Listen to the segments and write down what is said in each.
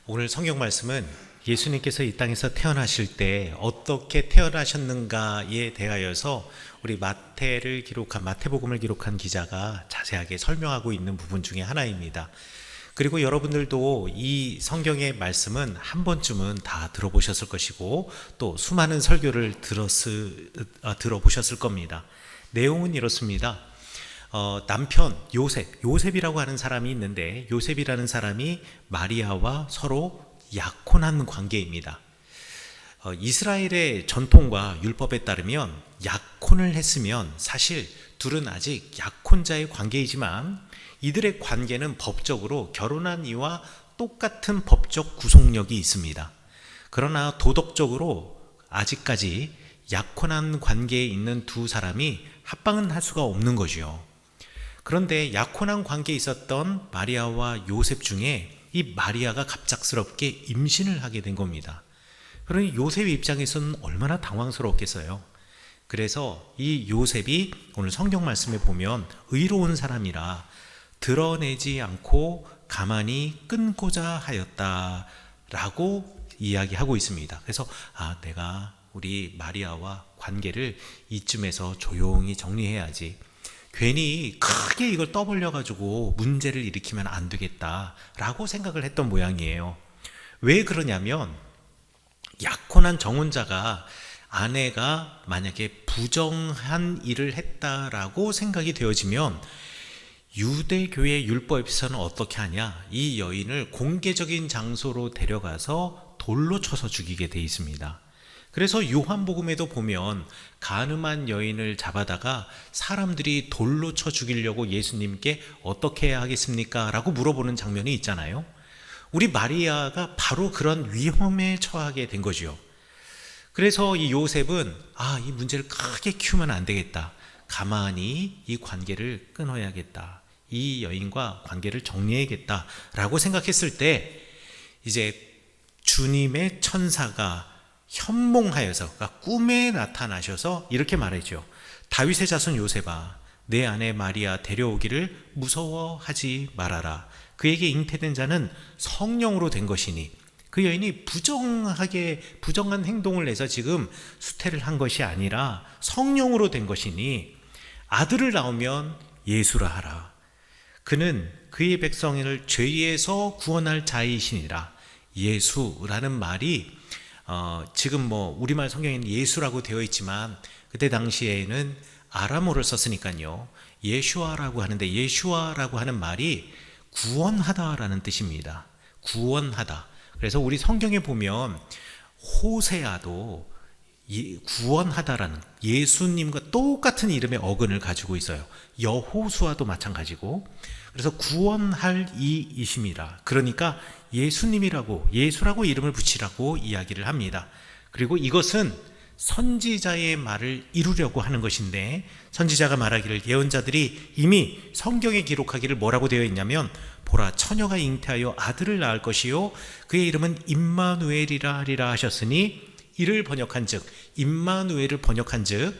오늘 성경 말씀은 예수님께서 이 땅에서 태어나실 때 어떻게 태어나셨는가에 대하여서 우리 마태복음을 기록한 기자가 자세하게 설명하고 있는 부분 중에 하나입니다. 그리고 여러분들도 이 성경의 말씀은 한 번쯤은 다 들어보셨을 것이고 또 수많은 설교를 들어보셨을 겁니다. 내용은 이렇습니다. 남편 요셉이라고 하는 사람이 있는데, 요셉이라는 사람이 마리아와 서로 약혼한 관계입니다. 이스라엘의 전통과 율법에 따르면 약혼을 했으면 사실 둘은 아직 약혼자의 관계이지만 이들의 관계는 법적으로 결혼한 이와 똑같은 법적 구속력이 있습니다. 그러나 도덕적으로 아직까지 약혼한 관계에 있는 두 사람이 합방은 할 수가 없는 거죠. 그런데 약혼한 관계에 있었던 마리아와 요셉 중에 이 마리아가 갑작스럽게 임신을 하게 된 겁니다. 그러니 요셉의 입장에서는 얼마나 당황스러웠겠어요. 그래서 이 요셉이 오늘 성경 말씀에 보면 의로운 사람이라 드러내지 않고 가만히 끊고자 하였다라고 이야기하고 있습니다. 그래서 내가 우리 마리아와 관계를 이쯤에서 조용히 정리해야지, 괜히 크게 이걸 떠벌려가지고 문제를 일으키면 안 되겠다라고 생각을 했던 모양이에요. 왜 그러냐면 약혼한 정혼자가 아내가 만약에 부정한 일을 했다라고 생각이 되어지면 유대교의 율법에서는 어떻게 하냐, 이 여인을 공개적인 장소로 데려가서 돌로 쳐서 죽이게 돼 있습니다. 그래서 요한복음에도 보면 간음한 여인을 잡아다가 사람들이 돌로 쳐 죽이려고 예수님께 어떻게 해야 하겠습니까? 라고 물어보는 장면이 있잖아요. 우리 마리아가 바로 그런 위험에 처하게 된 거죠. 그래서 이 요셉은 이 문제를 크게 키우면 안 되겠다, 가만히 이 관계를 끊어야겠다, 이 여인과 관계를 정리해야겠다 라고 생각했을 때 이제 주님의 천사가 현몽하여서, 그러니까 꿈에 나타나셔서 이렇게 말했죠. 다윗의 자손 요셉아, 내 아내 마리아 데려오기를 무서워하지 말아라. 그에게 잉태된 자는 성령으로 된 것이니, 그 여인이 부정한 행동을 해서 지금 수태를 한 것이 아니라 성령으로 된 것이니 아들을 낳으면 예수라 하라. 그는 그의 백성을 죄에서 구원할 자이시니라. 예수라는 말이 지금 우리말 성경에는 예수라고 되어 있지만 그때 당시에는 아람어를 썼으니까요, 예슈아라고 하는데, 예슈아라고 하는 말이 구원하다라는 뜻입니다. 구원하다. 그래서 우리 성경에 보면 호세아도 구원하다라는 예수님과 똑같은 이름의 어근을 가지고 있어요. 여호수아도 마찬가지고. 그래서 구원할 이이심이라, 그러니까 예수라고 이름을 붙이라고 이야기를 합니다. 그리고 이것은 선지자의 말을 이루려고 하는 것인데, 선지자가 말하기를 예언자들이 이미 성경에 기록하기를 뭐라고 되어 있냐면, 보라 처녀가 잉태하여 아들을 낳을 것이요 그의 이름은 임마누엘이라 하리라 하셨으니, 이를 번역한즉, 임마누엘을 번역한즉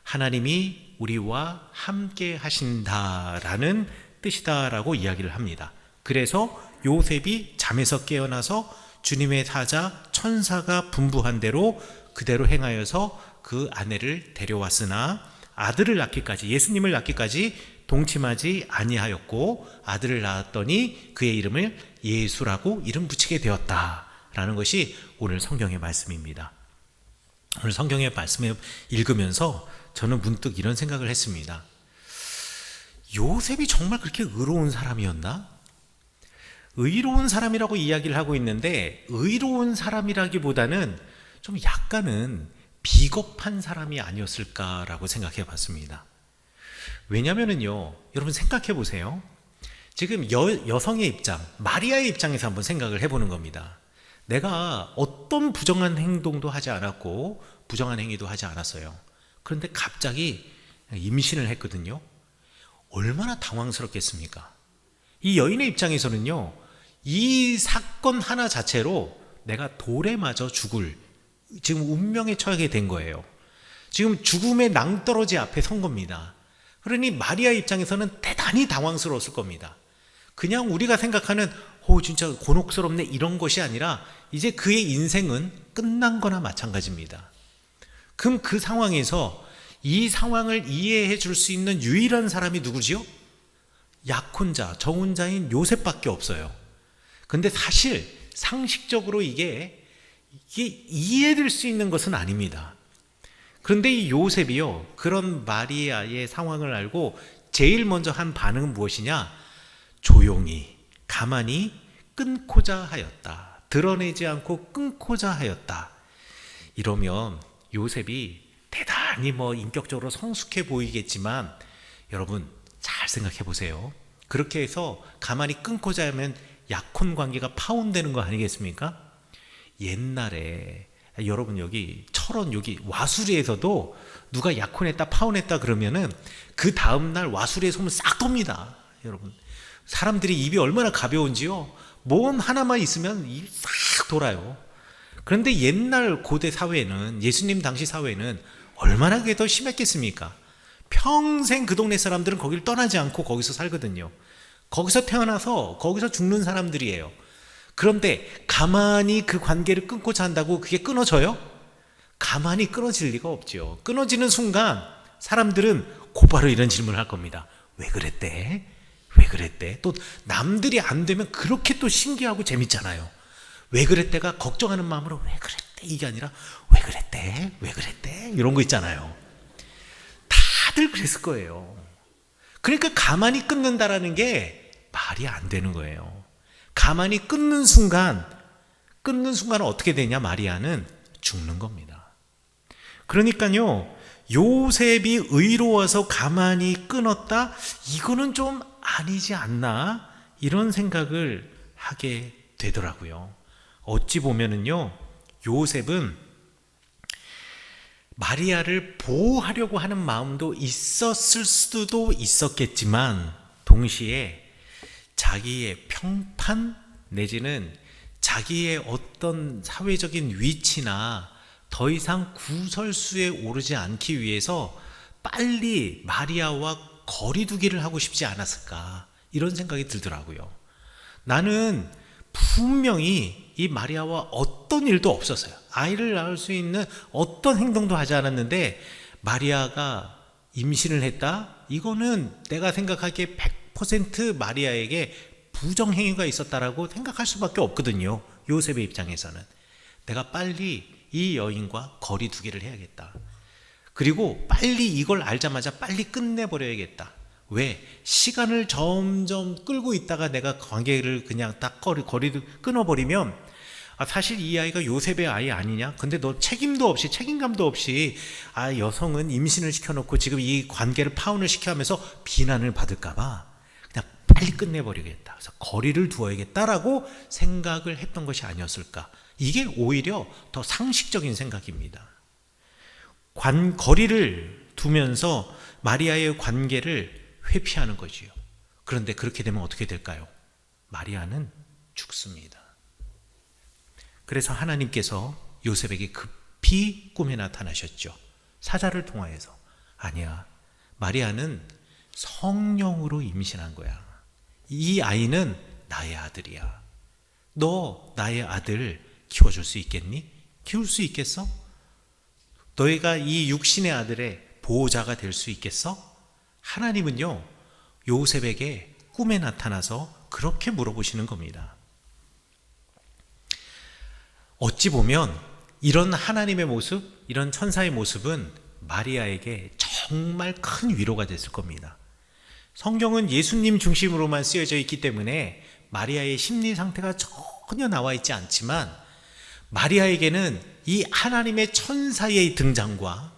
하나님이 우리와 함께 하신다라는 뜻이다라고 이야기를 합니다. 그래서 요셉이 잠에서 깨어나서 주님의 사자 천사가 분부한 대로 그대로 행하여서 그 아내를 데려왔으나 아들을 낳기까지, 예수님을 낳기까지 동침하지 아니하였고, 아들을 낳았더니 그의 이름을 예수라고 이름 붙이게 되었다라는 것이 오늘 성경의 말씀입니다. 오늘 성경의 말씀을 읽으면서 저는 문득 이런 생각을 했습니다. 요셉이 정말 그렇게 의로운 사람이었나? 의로운 사람이라고 이야기를 하고 있는데, 의로운 사람이라기보다는 좀 약간은 비겁한 사람이 아니었을까라고 생각해 봤습니다. 왜냐면은요, 여러분 생각해 보세요. 지금 여성의 입장, 마리아의 입장에서 한번 생각을 해보는 겁니다. 내가 어떤 부정한 행동도 하지 않았고 부정한 행위도 하지 않았어요. 그런데 갑자기 임신을 했거든요. 얼마나 당황스럽겠습니까? 이 여인의 입장에서는요, 이 사건 하나 자체로 내가 돌에 맞아 죽을 지금 운명에 처하게 된 거예요. 지금 죽음의 낭떠러지 앞에 선 겁니다. 그러니 마리아 입장에서는 대단히 당황스러웠을 겁니다. 그냥 우리가 생각하는 진짜 곤혹스럽네 이런 것이 아니라 이제 그의 인생은 끝난 거나 마찬가지입니다. 그럼 그 상황에서 이 상황을 이해해 줄 수 있는 유일한 사람이 누구지요? 약혼자, 정혼자인 요셉밖에 없어요. 근데 사실 상식적으로 이게 이해될 수 있는 것은 아닙니다. 그런데 이 요셉이요, 그런 마리아의 상황을 알고 제일 먼저 한 반응은 무엇이냐? 조용히, 가만히 끊고자 하였다. 드러내지 않고 끊고자 하였다. 이러면 요셉이 대단히 인격적으로 성숙해 보이겠지만 여러분 잘 생각해 보세요. 그렇게 해서 가만히 끊고자 하면 약혼 관계가 파혼되는 거 아니겠습니까? 옛날에 여러분 여기 철원 여기 와수리에서도 누가 약혼했다 파혼했다 그러면은 그 다음날 와수리의 소문 싹 돕니다. 여러분 사람들이 입이 얼마나 가벼운지요. 뭔 하나만 있으면 입 싹 돌아요. 그런데 옛날 고대 사회는, 예수님 당시 사회는 얼마나 그게 더 심했겠습니까? 평생 그 동네 사람들은 거기를 떠나지 않고 거기서 살거든요. 거기서 태어나서 거기서 죽는 사람들이에요. 그런데 가만히 그 관계를 끊고자 한다고 그게 끊어져요? 가만히 끊어질 리가 없죠. 끊어지는 순간 사람들은 곧바로 이런 질문을 할 겁니다. 왜 그랬대? 왜 그랬대? 또 남들이 안 되면 그렇게 또 신기하고 재밌잖아요. 왜 그랬대가 걱정하는 마음으로 왜 그랬대? 이게 아니라 왜 그랬대? 왜 그랬대? 이런 거 있잖아요. 다들 그랬을 거예요. 그러니까 가만히 끊는다라는 게 말이 안 되는 거예요. 가만히 끊는 순간은 어떻게 되냐? 마리아는 죽는 겁니다. 그러니까요, 요셉이 의로워서 가만히 끊었다? 이거는 좀 아니지 않나? 이런 생각을 하게 되더라고요. 어찌 보면은요, 요셉은 마리아를 보호하려고 하는 마음도 있었을 수도 있었겠지만 동시에 자기의 평판 내지는 자기의 어떤 사회적인 위치나 더 이상 구설수에 오르지 않기 위해서 빨리 마리아와 거리두기를 하고 싶지 않았을까, 이런 생각이 들더라고요. 나는 분명히 이 마리아와 어떤 일도 없었어요. 아이를 낳을 수 있는 어떤 행동도 하지 않았는데 마리아가 임신을 했다? 이거는 내가 생각하기에 100% 마리아에게 부정행위가 있었다라고 생각할 수밖에 없거든요. 요셉의 입장에서는. 내가 빨리 이 여인과 거리 두기를 해야겠다. 그리고 빨리 이걸 알자마자 빨리 끝내버려야겠다. 왜? 시간을 점점 끌고 있다가 내가 관계를 그냥 딱 거리도 끊어버리면 사실 이 아이가 요셉의 아이 아니냐? 근데 너 책임도 없이, 책임감도 없이 여성은 임신을 시켜놓고 지금 이 관계를 파혼을 시켜하면서 비난을 받을까봐 그냥 빨리 끝내버리겠다. 그래서 거리를 두어야겠다라고 생각을 했던 것이 아니었을까? 이게 오히려 더 상식적인 생각입니다. 거리를 두면서 마리아의 관계를 회피하는 거지요. 그런데 그렇게 되면 어떻게 될까요? 마리아는 죽습니다. 그래서 하나님께서 요셉에게 급히 꿈에 나타나셨죠. 사자를 통하여서. 아니야, 마리아는 성령으로 임신한 거야. 이 아이는 나의 아들이야. 너 나의 아들 키워줄 수 있겠니? 키울 수 있겠어? 너희가 이 육신의 아들의 보호자가 될 수 있겠어? 하나님은요, 요셉에게 꿈에 나타나서 그렇게 물어보시는 겁니다. 어찌 보면 이런 하나님의 모습, 이런 천사의 모습은 마리아에게 정말 큰 위로가 됐을 겁니다. 성경은 예수님 중심으로만 쓰여져 있기 때문에 마리아의 심리 상태가 전혀 나와 있지 않지만 마리아에게는 이 하나님의 천사의 등장과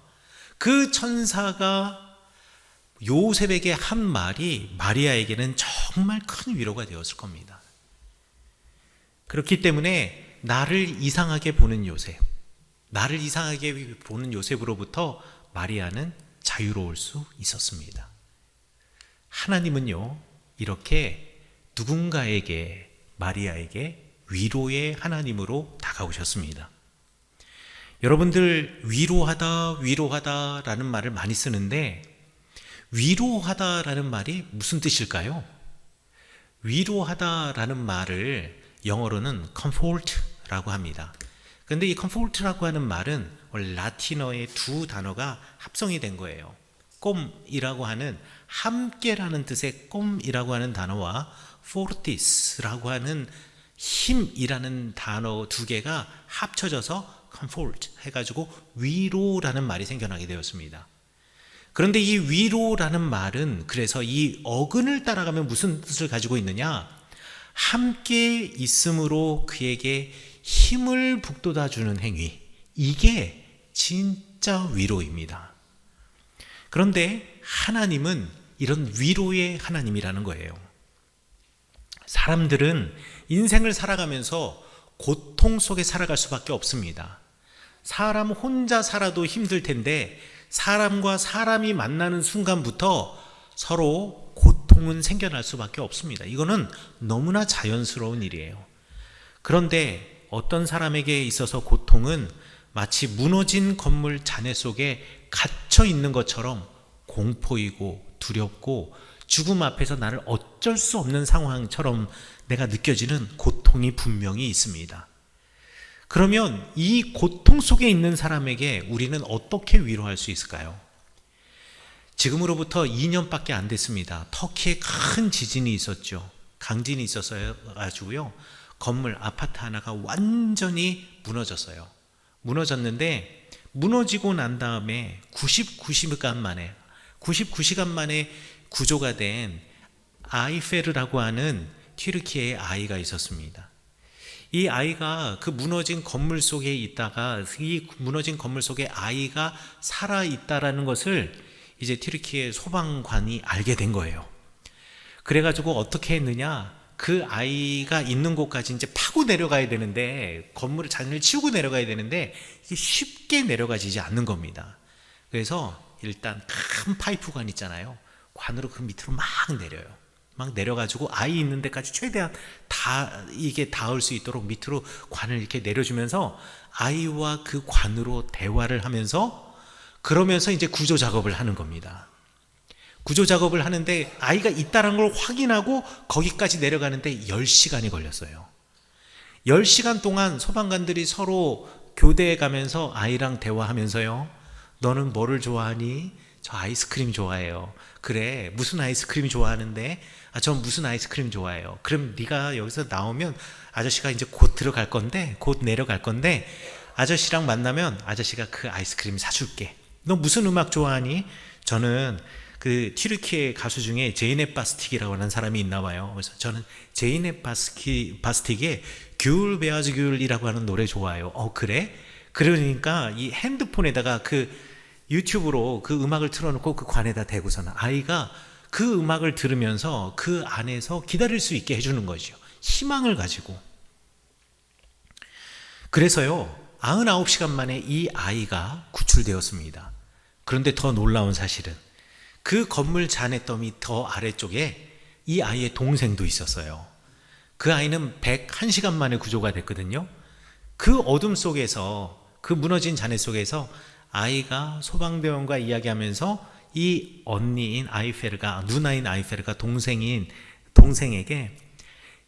그 천사가 요셉에게 한 말이 마리아에게는 정말 큰 위로가 되었을 겁니다. 그렇기 때문에 나를 이상하게 보는 요셉, 나를 이상하게 보는 요셉으로부터 마리아는 자유로울 수 있었습니다. 하나님은요, 이렇게 누군가에게, 마리아에게 위로의 하나님으로 다가오셨습니다. 여러분들 위로하다라는 말을 많이 쓰는데 위로하다라는 말이 무슨 뜻일까요? 위로하다라는 말을 영어로는 comfort라고 합니다. 근데 이 comfort라고 하는 말은 원래 라틴어의 두 단어가 합성이 된 거예요. 꼼이라고 하는 함께라는 뜻의 꼼이라고 하는 단어와 fortis라고 하는 힘이라는 단어 두 개가 합쳐져서 comfort 해가지고 위로라는 말이 생겨나게 되었습니다. 그런데 이 위로라는 말은 그래서 이 어근을 따라가면 무슨 뜻을 가지고 있느냐? 함께 있음으로 그에게 힘을 북돋아 주는 행위. 이게 진짜 위로입니다. 그런데 하나님은 이런 위로의 하나님이라는 거예요. 사람들은 인생을 살아가면서 고통 속에 살아갈 수밖에 없습니다. 사람 혼자 살아도 힘들 텐데 사람과 사람이 만나는 순간부터 서로 고통은 생겨날 수밖에 없습니다. 이거는 너무나 자연스러운 일이에요. 그런데 어떤 사람에게 있어서 고통은 마치 무너진 건물 잔해 속에 갇혀 있는 것처럼 공포이고 두렵고 죽음 앞에서 나를 어쩔 수 없는 상황처럼 내가 느껴지는 고통이 분명히 있습니다. 그러면 이 고통 속에 있는 사람에게 우리는 어떻게 위로할 수 있을까요? 지금으로부터 2년밖에 안 됐습니다. 터키에 큰 지진이 있었죠. 강진이 있어서 가지고요. 건물 아파트 하나가 완전히 무너졌어요. 무너졌는데 무너지고 난 다음에 99시간 만에 구조가 된 아이페르라고 하는 튀르키예의 아이가 있었습니다. 이 아이가 그 무너진 건물 속에 있다가 이 무너진 건물 속에 아이가 살아있다라는 것을 이제 튀르키예 소방관이 알게 된 거예요. 그래가지고 어떻게 했느냐, 그 아이가 있는 곳까지 이제 파고 내려가야 되는데, 건물을 잔을 치우고 내려가야 되는데 이게 쉽게 내려가지지 않는 겁니다. 그래서 일단 큰 파이프관 있잖아요. 관으로 그 밑으로 막 내려요. 막 내려가지고 아이 있는 데까지 최대한 이게 닿을 수 있도록 밑으로 관을 이렇게 내려주면서 아이와 그 관으로 대화를 하면서, 그러면서 이제 구조 작업을 하는 겁니다. 구조 작업을 하는데 아이가 있다는 걸 확인하고 거기까지 내려가는데 10시간이 걸렸어요. 10시간 동안 소방관들이 서로 교대해 가면서 아이랑 대화하면서요. 너는 뭐를 좋아하니? 저 아이스크림 좋아해요. 그래, 무슨 아이스크림 좋아하는데? 전 무슨 아이스크림 좋아해요. 그럼 네가 여기서 나오면 아저씨가 이제 곧 들어갈 건데, 곧 내려갈 건데, 아저씨랑 만나면 아저씨가 그 아이스크림 사줄게. 너 무슨 음악 좋아하니? 저는 그 튀르키예 가수 중에 제이넵 바스틱이라고 하는 사람이 있나 봐요. 그래서 저는 제이넵 바스틱의 귤 베아즈 귤이라고 하는 노래 좋아해요. 그래? 그러니까 이 핸드폰에다가 그 유튜브로 그 음악을 틀어놓고 그 관에다 대고서는 아이가 그 음악을 들으면서 그 안에서 기다릴 수 있게 해주는 거죠. 희망을 가지고. 그래서요, 99시간 만에 이 아이가 구출되었습니다. 그런데 더 놀라운 사실은 그 건물 잔해 더미 더 아래쪽에 이 아이의 동생도 있었어요. 그 아이는 101시간 만에 구조가 됐거든요. 그 어둠 속에서, 그 무너진 잔해 속에서 아이가 소방대원과 이야기하면서 이 언니인 아이페르가, 누나인 아이페르가 동생에게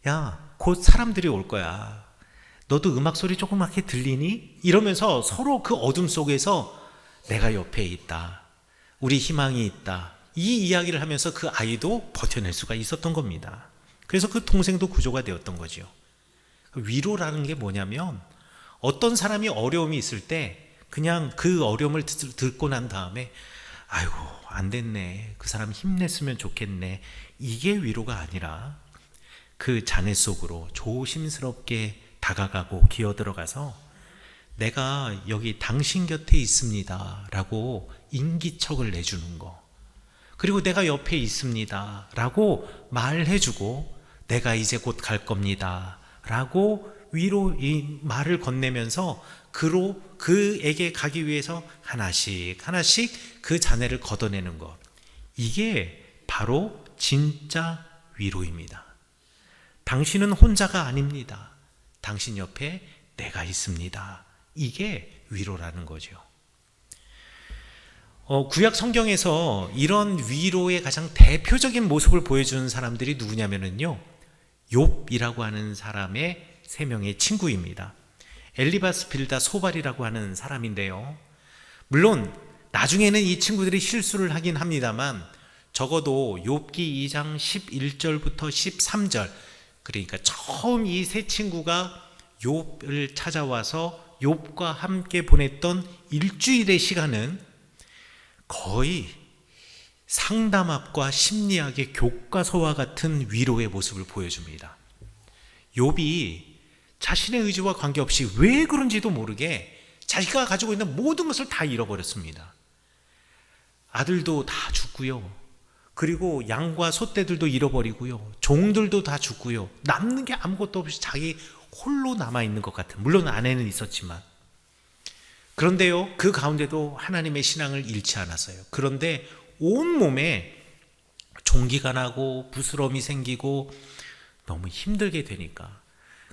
야, 곧 사람들이 올 거야. 너도 음악 소리 조그맣게 들리니? 이러면서 서로 그 어둠 속에서 내가 옆에 있다. 우리 희망이 있다. 이 이야기를 하면서 그 아이도 버텨낼 수가 있었던 겁니다. 그래서 그 동생도 구조가 되었던 거죠. 위로라는 게 뭐냐면 어떤 사람이 어려움이 있을 때 그냥 그 어려움을 듣고 난 다음에 아이고 안 됐네, 그 사람 힘냈으면 좋겠네, 이게 위로가 아니라 그 잔해 속으로 조심스럽게 다가가고 기어들어가서 내가 여기 당신 곁에 있습니다 라고 인기척을 내주는 거, 그리고 내가 옆에 있습니다 라고 말해주고 내가 이제 곧 갈 겁니다 라고 위로 이 말을 건네면서 그에게 가기 위해서 하나씩 그 잔해를 걷어내는 것, 이게 바로 진짜 위로입니다. 당신은 혼자가 아닙니다. 당신 옆에 내가 있습니다. 이게 위로라는 거죠. 구약 성경에서 이런 위로의 가장 대표적인 모습을 보여주는 사람들이 누구냐면요, 욥이라고 하는 사람의 세 명의 친구입니다. 엘리바스, 빌다, 소발이라고 하는 사람인데요. 물론 나중에는 이 친구들이 실수를 하긴 합니다만 적어도 욥기 2장 11절부터 13절, 그러니까 처음 이 세 친구가 욥을 찾아와서 욥과 함께 보냈던 일주일의 시간은 거의 상담학과 심리학의 교과서와 같은 위로의 모습을 보여줍니다. 욥이 자신의 의지와 관계없이 왜 그런지도 모르게 자기가 가지고 있는 모든 것을 다 잃어버렸습니다. 아들도 다 죽고요. 그리고 양과 소떼들도 잃어버리고요. 종들도 다 죽고요. 남는 게 아무것도 없이 자기 홀로 남아있는 것 같은, 물론 아내는 있었지만. 그런데요, 그 가운데도 하나님의 신앙을 잃지 않았어요. 그런데 온몸에 종기가 나고 부스럼이 생기고 너무 힘들게 되니까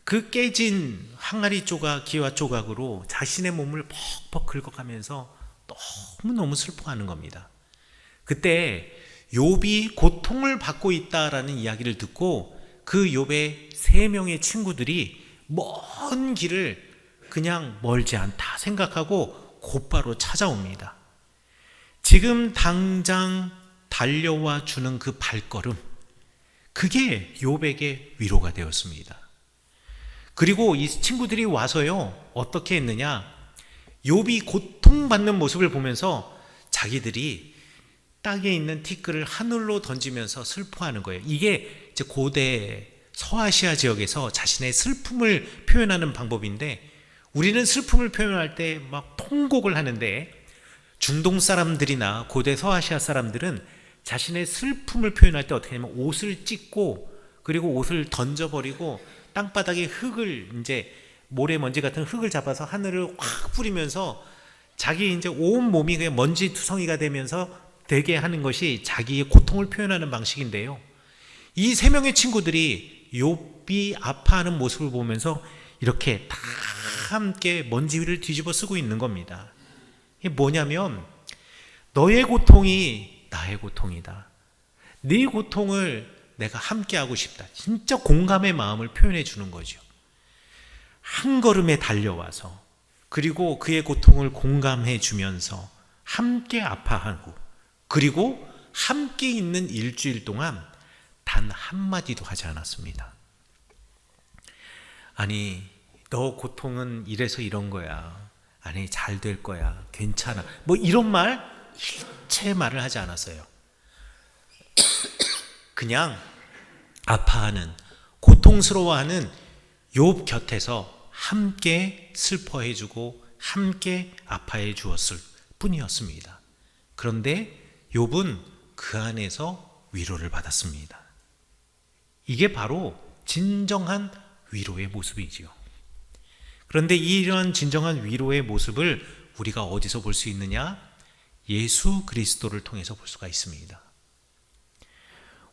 그 깨진 항아리 조각, 기와 조각으로 자신의 몸을 퍽퍽 긁어가면서 너무너무 슬퍼하는 겁니다. 그때 욥이 고통을 받고 있다라는 이야기를 듣고 그 욥의 세 명의 친구들이 먼 길을 그냥 멀지 않다 생각하고 곧바로 찾아옵니다. 지금 당장 달려와 주는 그 발걸음, 그게 욥에게 위로가 되었습니다. 그리고 이 친구들이 와서요, 어떻게 했느냐? 욥이 고통받는 모습을 보면서 자기들이 땅에 있는 티끌을 하늘로 던지면서 슬퍼하는 거예요. 이게 이제 고대 서아시아 지역에서 자신의 슬픔을 표현하는 방법인데, 우리는 슬픔을 표현할 때 막 통곡을 하는데 중동 사람들이나 고대 서아시아 사람들은 자신의 슬픔을 표현할 때 어떻게 하냐면 옷을 찢고 그리고 옷을 던져버리고 땅바닥에 흙을, 이제 모래먼지 같은 흙을 잡아서 하늘을 확 뿌리면서 자기 이제 온 몸이 그냥 먼지 투성이가 되면서 되게 하는 것이 자기의 고통을 표현하는 방식인데요. 이 세 명의 친구들이 욥이 아파하는 모습을 보면서 이렇게 다 함께 먼지 위를 뒤집어 쓰고 있는 겁니다. 이게 뭐냐면 너의 고통이 나의 고통이다. 네 고통을 내가 함께 하고 싶다. 진짜 공감의 마음을 표현해 주는 거죠. 한 걸음에 달려와서 그리고 그의 고통을 공감해 주면서 함께 아파하고 그리고 함께 있는 일주일 동안 단 한마디도 하지 않았습니다. 아니, 너 고통은 이래서 이런 거야. 아니, 잘 될 거야. 괜찮아. 뭐 이런 말, 일체 말을 하지 않았어요. 그냥 아파하는, 고통스러워하는 욥 곁에서 함께 슬퍼해주고 함께 아파해 주었을 뿐이었습니다. 그런데 욥은 그 안에서 위로를 받았습니다. 이게 바로 진정한 위로의 모습이지요. 그런데 이러한 진정한 위로의 모습을 우리가 어디서 볼 수 있느냐? 예수 그리스도를 통해서 볼 수가 있습니다.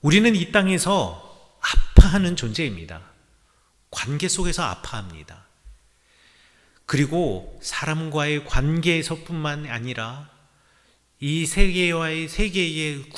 우리는 이 땅에서 아파하는 존재입니다. 관계 속에서 아파합니다. 그리고 사람과의 관계에서뿐만 아니라 이 세계와의 세계의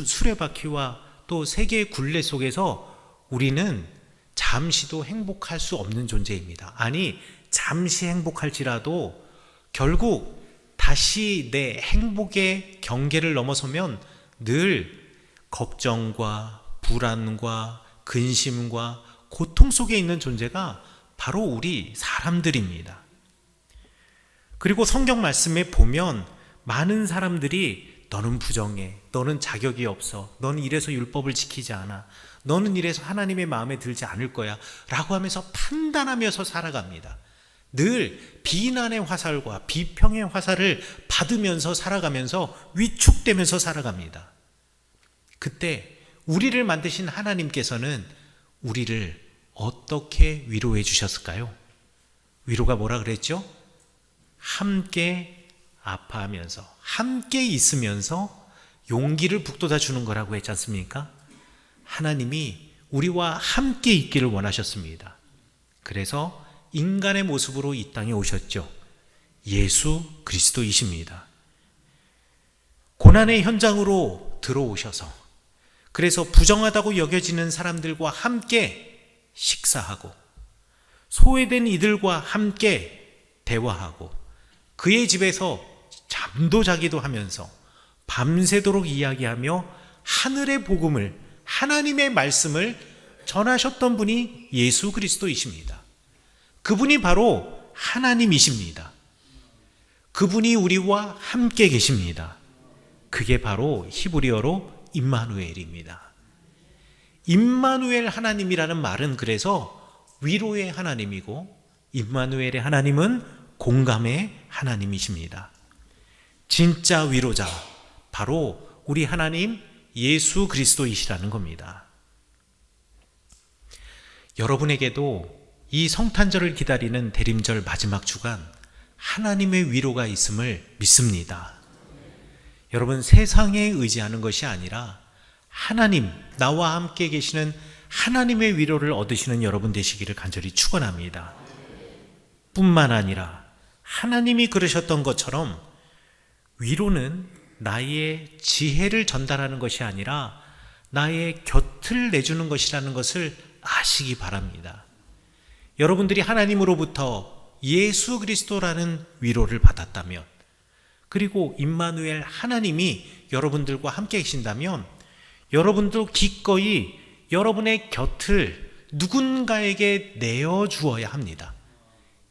수레바퀴와 또 세계의 굴레 속에서 우리는 잠시도 행복할 수 없는 존재입니다. 아니, 잠시 행복할지라도 결국 다시 내 행복의 경계를 넘어서면 늘 걱정과 불안과 근심과 고통 속에 있는 존재가 바로 우리 사람들입니다. 그리고 성경 말씀에 보면 많은 사람들이 너는 부정해, 너는 자격이 없어, 너는 이래서 율법을 지키지 않아, 너는 이래서 하나님의 마음에 들지 않을 거야 라고 하면서 판단하면서 살아갑니다. 늘 비난의 화살과 비평의 화살을 받으면서 살아가면서 위축되면서 살아갑니다. 그때 우리를 만드신 하나님께서는 우리를 어떻게 위로해 주셨을까요? 위로가 뭐라 그랬죠? 함께 아파하면서 함께 있으면서 용기를 북돋아 주는 거라고 했지 않습니까? 하나님이 우리와 함께 있기를 원하셨습니다. 그래서 인간의 모습으로 이 땅에 오셨죠. 예수 그리스도이십니다. 고난의 현장으로 들어오셔서 그래서 부정하다고 여겨지는 사람들과 함께 식사하고 소외된 이들과 함께 대화하고 그의 집에서 잠도 자기도 하면서 밤새도록 이야기하며 하늘의 복음을, 하나님의 말씀을 전하셨던 분이 예수 그리스도이십니다. 그분이 바로 하나님이십니다. 그분이 우리와 함께 계십니다. 그게 바로 히브리어로 임마누엘입니다. 임마누엘 하나님이라는 말은 그래서 위로의 하나님이고, 임마누엘의 하나님은 공감의 하나님이십니다. 진짜 위로자, 바로 우리 하나님 예수 그리스도이시라는 겁니다. 여러분에게도 이 성탄절을 기다리는 대림절 마지막 주간 하나님의 위로가 있음을 믿습니다. 여러분, 세상에 의지하는 것이 아니라 하나님, 나와 함께 계시는 하나님의 위로를 얻으시는 여러분 되시기를 간절히 축원합니다. 뿐만 아니라 하나님이 그러셨던 것처럼 위로는 나의 지혜를 전달하는 것이 아니라 나의 곁을 내주는 것이라는 것을 아시기 바랍니다. 여러분들이 하나님으로부터 예수 그리스도라는 위로를 받았다면, 그리고 임마누엘 하나님이 여러분들과 함께 계신다면, 여러분도 기꺼이 여러분의 곁을 누군가에게 내어주어야 합니다.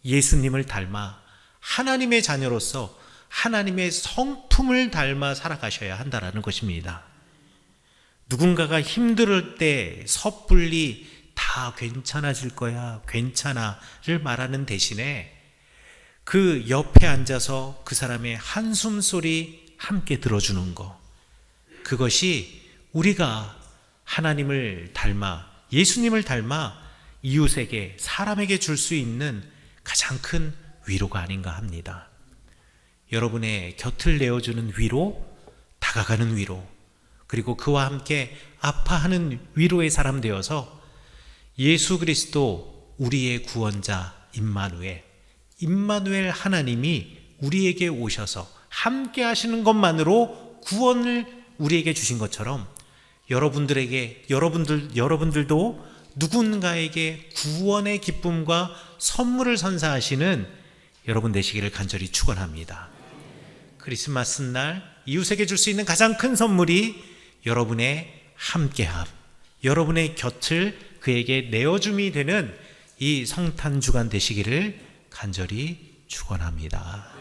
예수님을 닮아 하나님의 자녀로서 하나님의 성품을 닮아 살아가셔야 한다는 것입니다. 누군가가 힘들 때 섣불리 다 괜찮아질 거야, 괜찮아를 말하는 대신에 그 옆에 앉아서 그 사람의 한숨 소리 함께 들어주는 것, 그것이 우리가 하나님을 닮아, 예수님을 닮아 이웃에게, 사람에게 줄 수 있는 가장 큰 위로가 아닌가 합니다. 여러분의 곁을 내어주는 위로, 다가가는 위로, 그리고 그와 함께 아파하는 위로의 사람 되어서 예수 그리스도, 우리의 구원자 임마누엘 하나님이 우리에게 오셔서 함께 하시는 것만으로 구원을 우리에게 주신 것처럼 여러분들도 누군가에게 구원의 기쁨과 선물을 선사하시는 여러분 되시기를 간절히 축원합니다. 크리스마스 날 이웃에게 줄 수 있는 가장 큰 선물이 여러분의 함께함, 여러분의 곁을 그에게 내어줌이 되는 이 성탄주간 되시기를 간절히 축원합니다.